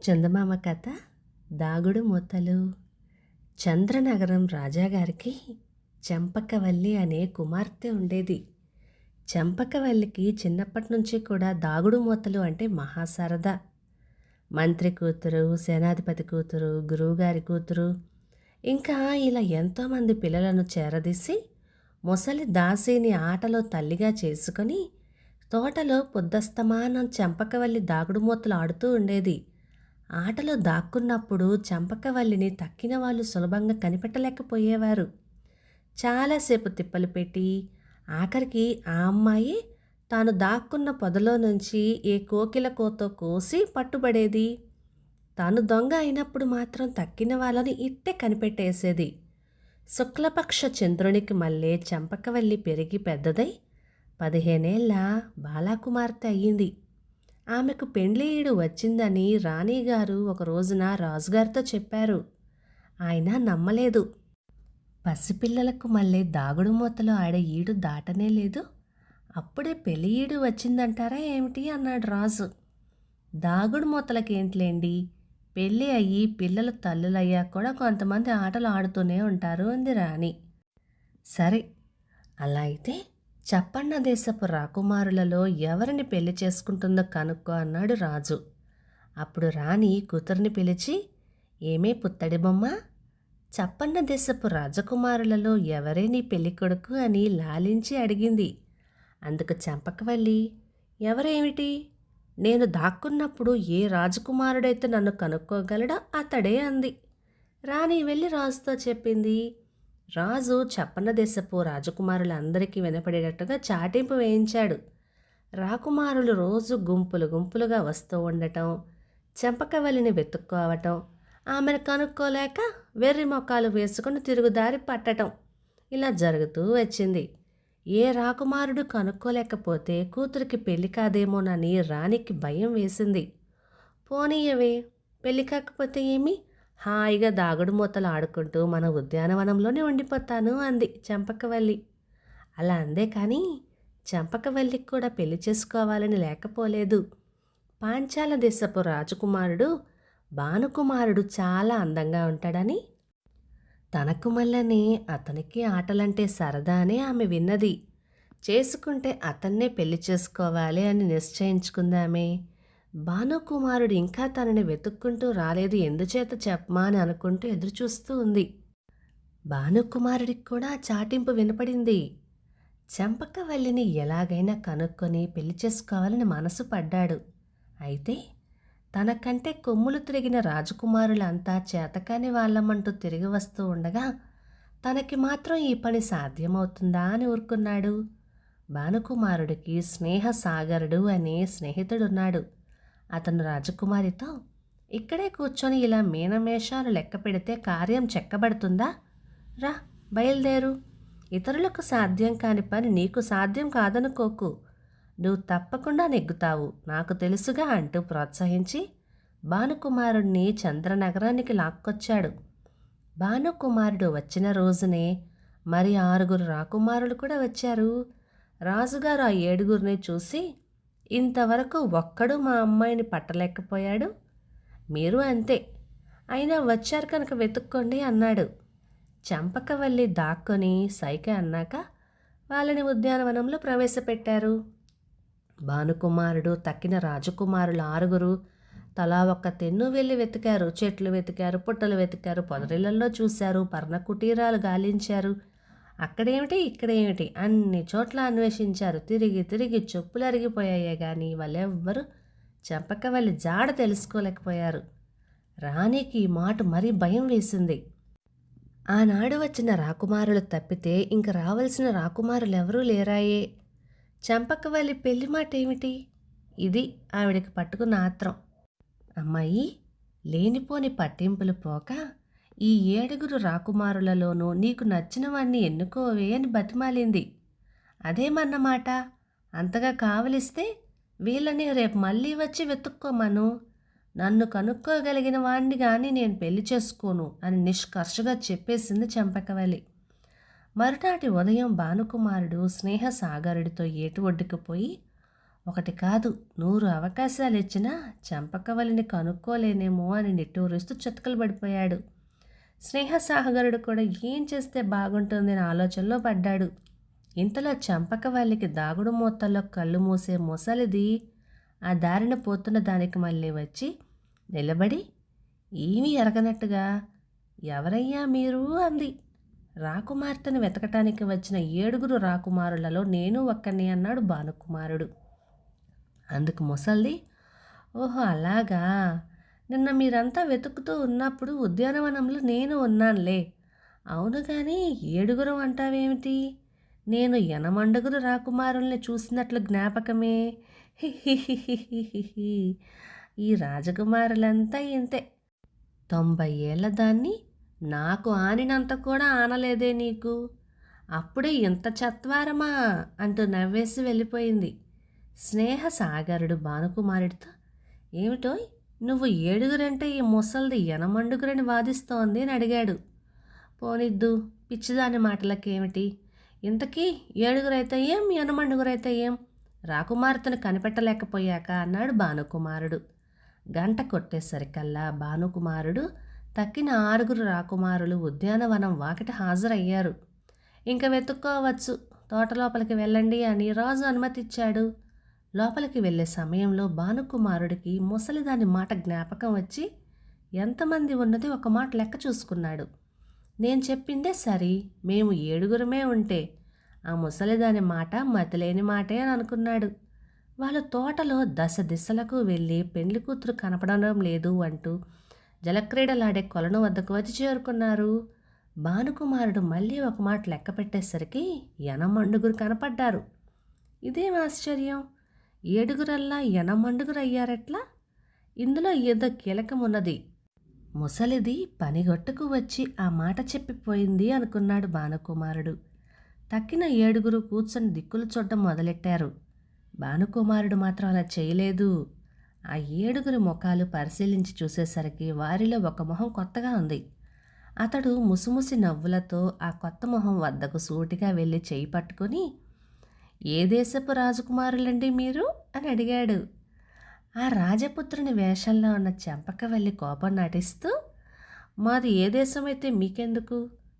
చందమామ కథ దాగుడు మూతలు. చంద్రనగరం రాజాగారికి చెంపకవల్లి అనే కుమార్తె ఉండేది. చెంపకవల్లికి చిన్నప్పటి నుంచి కూడా దాగుడు మూతలు అంటే మహాసరదా. మంత్రి కూతురు, సేనాధిపతి కూతురు, గురువుగారి కూతురు, ఇంకా ఇలా ఎంతోమంది పిల్లలను చేరదీసి ముసలి దాసీని ఆటలో తల్లిగా చేసుకొని తోటలో పొద్దస్తమానం చెంపకవల్లి దాగుడు మూతలు ఆడుతూ ఉండేది. ఆటలో దాక్కున్నప్పుడు చంపకవల్లిని తక్కిన వాళ్ళు సులభంగా కనిపెట్టలేకపోయేవారు. చాలాసేపు తిప్పలు పెట్టి ఆఖరికి ఆ అమ్మాయి తాను దాక్కున్న పొదలో నుంచి ఏ కోకిలకోతో కోసి పట్టుబడేది. తాను దొంగ అయినప్పుడు మాత్రం తక్కిన వాళ్ళని ఇట్టే కనిపెట్టేసేది. శుక్లపక్ష చంద్రునికి మళ్ళీ చంపకవల్లి పెరిగి పెద్దదై 15 ఏళ్ల బాలాకుమార్తె అయ్యింది. ఆమెకు పెండ్లిఈడు వచ్చిందని రాణిగారు ఒక రోజున రాజుగారితో చెప్పారు. ఆయన నమ్మలేదు. పసిపిల్లలకు మళ్ళీ దాగుడు మూతలు ఆడే ఈడు దాటనే లేదు, అప్పుడే పెళ్లి ఈడు వచ్చిందంటారా ఏమిటి అన్నాడు రాజు. దాగుడు మూతలకేంట్లేండి, పెళ్ళి అయ్యి పిల్లలు తల్లులయ్యాక కూడా కొంతమంది ఆటలు ఆడుతూనే ఉంటారు అంది రాణి. సరే, అలా అయితే చప్పన్న దేశపు రాకుమారులలో ఎవరిని పెళ్లి చేసుకుంటుందో కనుక్కో అన్నాడు రాజు. అప్పుడు రాణి కూతుర్ని పిలిచి, ఏమే పుత్తడి బొమ్మ, చప్పన్న దేశపు రాజకుమారులలో ఎవరే నీ పెళ్లి కొడుకు అని లాలించి అడిగింది. అందుకు చంపకవల్లి, ఎవరేమిటి, నేను దాక్కున్నప్పుడు ఏ రాజకుమారుడైతే నన్ను కనుక్కోగలడో అతడే అంది. రాణి వెళ్ళి రాజుతో చెప్పింది. రాజు చప్పన్న దేశపు రాజకుమారులందరికీ వినపడేటట్టుగా చాటింపు వేయించాడు. రాకుమారులు రోజు గుంపులు గుంపులుగా వస్తూ ఉండటం, చెంపకవల్లిని వెతుక్కోవటం, ఆమెను కనుక్కోలేక వెర్రి మొక్కాలు వేసుకుని తిరుగుదారి పట్టటం, ఇలా జరుగుతూ వచ్చింది. ఏ రాకుమారుడు కనుక్కోలేకపోతే కూతురికి పెళ్లి కాదేమోనని రాణికి భయం వేసింది. పోనీయవే, పెళ్లి కాకపోతే ఏమి, హాయిగా దాగుడు మూతలు ఆడుకుంటూ మన ఉద్యానవనంలోనే ఉండిపోతాను అంది చంపకవల్లి. అలా అందే కానీ చంపకవల్లికి కూడా పెళ్లి చేసుకోవాలని లేకపోలేదు. పాంచాల దేశపు రాజకుమారుడు భానుకుమారుడు చాలా అందంగా ఉంటాడని, తనకు మళ్ళనే అతనికి ఆటలంటే సరదా అని ఆమె విన్నది. చేసుకుంటే అతన్నే పెళ్లి చేసుకోవాలి అని నిశ్చయించుకుందామే. భానుకుమారుడు ఇంకా తనని వెతుక్కుంటూ రాలేదు, ఎందుచేత చెప్పమా అని అనుకుంటూ ఎదురుచూస్తూ ఉంది. భానుకుమారుడికి కూడా చాటింపు వినపడింది. చంపకవల్లిని ఎలాగైనా కనుక్కొని పెళ్లి చేసుకోవాలని మనసు పడ్డాడు. అయితే తనకంటే కొమ్ములు తిరిగిన రాజకుమారులంతా చేతకాని వాళ్ళమంటూ తిరిగి వస్తూ ఉండగా తనకి మాత్రం ఈ పని సాధ్యమవుతుందా అని ఊరుకున్నాడు. భానుకుమారుడికి స్నేహసాగరుడు అనే స్నేహితుడున్నాడు. అతను రాజకుమారితో, ఇక్కడే కూర్చొని ఇలా మీనమేషాలు లెక్క పెడితే కార్యం చెక్కబడుతుందా, రా బయలుదేరు, ఇతరులకు సాధ్యం కాని పని నీకు సాధ్యం కాదనుకోకు, నువ్వు తప్పకుండా నెగ్గుతావు, నాకు తెలుసుగా అంటూ ప్రోత్సహించి భానుకుమారుడిని చంద్రనగరానికి లాక్కొచ్చాడు. భానుకుమారుడు వచ్చిన రోజునే మరి 6 రాకుమారులు కూడా వచ్చారు. రాజుగారు ఆ 7 చూసి, ఇంతవరకు ఒక్కడు మా అమ్మాయిని పట్టలేకపోయాడు, మీరు అంతే, అయినా వచ్చారు కనుక వెతుక్కోండి అన్నాడు. చంపకవల్లి దాక్కొని సైక అన్నాక వాళ్ళని ఉద్యానవనంలో ప్రవేశపెట్టారు. భానుకుమారుడు తక్కిన రాజకుమారులు 6 తలా ఒక్క తెన్ను వెళ్ళి వెతికారు. చెట్లు వెతికారు, పుట్టలు వెతికారు, పొదరిళ్లలో చూశారు, పర్ణ కుటీరాలు గాలించారు. అక్కడేమిటి ఇక్కడేమిటి అన్ని చోట్ల అన్వేషించారు. తిరిగి తిరిగి చెప్పులు అరిగిపోయాయే కానీ వాళ్ళెవ్వరూ చంపకవల్లి జాడ తెలుసుకోలేకపోయారు. రాణికి ఈ మాట మరీ భయం వేసింది. ఆనాడు వచ్చిన రాకుమారులు తప్పితే ఇంక రావలసిన రాకుమారులెవరూ లేరాయే. చంపకవల్లి పెళ్లి మాట ఏమిటి, ఇది ఆవిడకి పట్టుకున్న ఆత్రం. అమ్మాయి, లేనిపోని పట్టింపులు పోక ఈ 7 రాకుమారులలోనూ నీకు నచ్చిన వాణ్ణి ఎన్నుకోవే అని బతిమాలింది. అదేమన్నమాట, అంతగా కావలిస్తే వీళ్ళని రేపు మళ్ళీ వచ్చి వెతుక్కోమను, నన్ను కనుక్కోగలిగిన వాణ్ణి కానీ నేను పెళ్లి చేసుకోను అని నిష్కర్షగా చెప్పేసింది చంపకవల్లి. మరునాటి ఉదయం భానుకుమారుడు స్నేహసాగరుడితో ఏటి ఒడ్డుకు పోయి ఒకటి కాదు 100 అవకాశాలు ఇచ్చినా చంపకవల్లిని కనుక్కోలేనేమో అని నిట్టూరుస్తూ చతికిల పడిపోయాడు. స్నేహసాగరుడు కూడా ఏం చేస్తే బాగుంటుందని ఆలోచనలో పడ్డాడు. ఇంతలో చంపకవల్లికి దాగుడు మూతల్లో కళ్ళు మూసే ముసలిది ఆ దారిన పోతున్న దానికి మళ్ళీ వచ్చి నిలబడి ఏమీ ఎరగనట్టుగా ఎవరయ్యా మీరు అంది. రాకుమార్తెను వెతకటానికి వచ్చిన 7 రాకుమారులలో నేను ఒక్కని అన్నాడు భానుకుమారుడు. అందుకు ముసల్ది ఓహో అలాగా, నిన్న మీరంతా వెతుకుతూ ఉన్నప్పుడు ఉద్యానవనంలో నేను ఉన్నానులే. అవును కానీ 7 అంటావేమిటి? నేను 8 రాకుమారుల్ని చూసినట్లు జ్ఞాపకమే. హిహిహిహిహిహి. ఈ రాజకుమారులంతా ఇంతే. 90 ఏళ్ల దాన్ని నాకు ఆనినంత కూడా ఆనలేదే నీకు. అప్పుడే ఇంత చత్వారమా అంటూ నవ్వేసి వెళ్ళిపోయింది. స్నేహసాగరుడు భానుకుమారుడితో ఏమిటోయ్ నువ్వు 7 ఈ ముసల్ది 8 వాదిస్తోంది అని అడిగాడు. పోనిద్దు పిచ్చిదాని మాటలకేమిటి, ఇంతకీ 7 అయితే ఏం 8 అయితే ఏం, రాకుమార్తెను కనిపెట్టలేకపోయాక అన్నాడు భానుకుమారుడు. గంట కొట్టేసరికల్లా భానుకుమారుడు తక్కిన 6 రాకుమారులు ఉద్యానవనం వాకిట హాజరయ్యారు. ఇంక వెతుక్కోవచ్చు, తోట లోపలికి వెళ్ళండి అని రాజు అనుమతిచ్చాడు. లోపలికి వెళ్ళే సమయంలో భానుకుమారుడికి ముసలిదాని మాట జ్ఞాపకం వచ్చి ఎంతమంది ఉన్నది ఒక మాట లెక్క చూసుకున్నాడు. నేను చెప్పిందే సరి, మేము 7 ఉంటే ఆ ముసలిదాని మాట మతిలేని మాటే అని అనుకున్నాడు. వాళ్ళు తోటలో దశ దిశలకు వెళ్ళి పెండ్లి కూతురు కనపడడం లేదు అంటూ జలక్రీడలాడే కొలను వద్దకు వచ్చి చేరుకున్నారు. భానుకుమారుడు మళ్ళీ ఒక మాట లెక్క పెట్టేసరికి 8 కనపడ్డారు. ఇదేం ఆశ్చర్యం, 7 8 అయ్యారట్లా? ఇందులో ఏదో కీలకమున్నది. ముసలిది పనిగొట్టుకు వచ్చి ఆ మాట చెప్పిపోయింది అనుకున్నాడు భానుకుమారుడు. తక్కిన 7 కూర్చొని దిక్కులు చూడడం మొదలెట్టారు. భానుకుమారుడు మాత్రం అలా చేయలేదు. ఆ 7 ముఖాలు పరిశీలించి చూసేసరికి వారిలో ఒక మొహం కొత్తగా ఉంది. అతడు ముసిముసి నవ్వులతో ఆ కొత్త మొహం వద్దకు సూటిగా వెళ్ళి చేయి పట్టుకొని ఏ దేశపు రాజకుమారులండి మీరు అని అడిగాడు. ఆ రాజపుత్రుని వేషంలో ఉన్న చంపకవల్లి కోపం నటిస్తూ మాది ఏ దేశమైతే మీకెందుకు,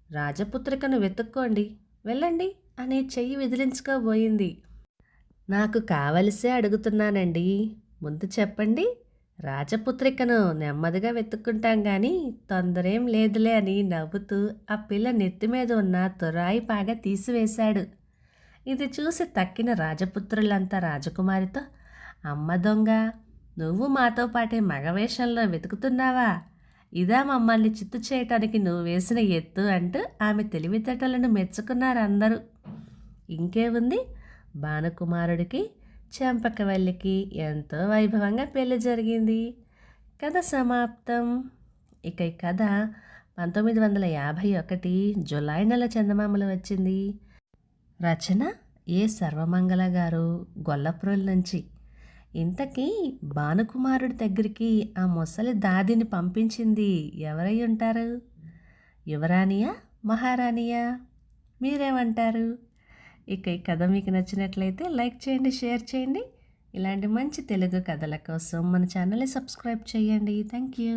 రాజపుత్రికను వెతుక్కోండి వెళ్ళండి అని చెయ్యి విదిలించుకోబోయింది. నాకు కావలసే అడుగుతున్నానండి, ముందు చెప్పండి, రాజపుత్రికను నెమ్మదిగా వెతుక్కుంటాం కానీ తొందరేం లేదులే అని నవ్వుతూ ఆ పిల్ల నెత్తి మీద ఉన్న తురాయి పాగా తీసివేశాడు. ఇది చూసి తక్కిన రాజపుత్రులంతా రాజకుమారితో అమ్మ దొంగ, నువ్వు మాతో పాటే మగవేషంలో వెతుకుతున్నావా, ఇదా మమ్మల్ని చిత్తు చేయటానికి నువ్వు వేసిన ఎత్తు అంటూ ఆమె తెలివితేటలను మెచ్చుకున్నారు అందరూ. ఇంకేముంది, భానుకుమారుడికి చంపకవల్లికి ఎంతో వైభవంగా పెళ్లి జరిగింది. కథ సమాప్తం. ఇక ఈ కథ 1951 జులై నెల చందమామలు వచ్చింది. రచన ఏ సర్వమంగళ గారు, గొల్లప్రోలు నుంచి. ఇంతకీ భానుకుమారుడి దగ్గరికి ఆ ముసలి దాదిని పంపించింది ఎవరై ఉంటారు? యువరాణియా, మహారాణియా? మీరేమంటారు? ఇక ఈ కథ మీకు నచ్చినట్లయితే లైక్ చేయండి, షేర్ చేయండి. ఇలాంటి మంచి తెలుగు కథల కోసం మన ఛానల్ని సబ్స్క్రైబ్ చేయండి. Thank you.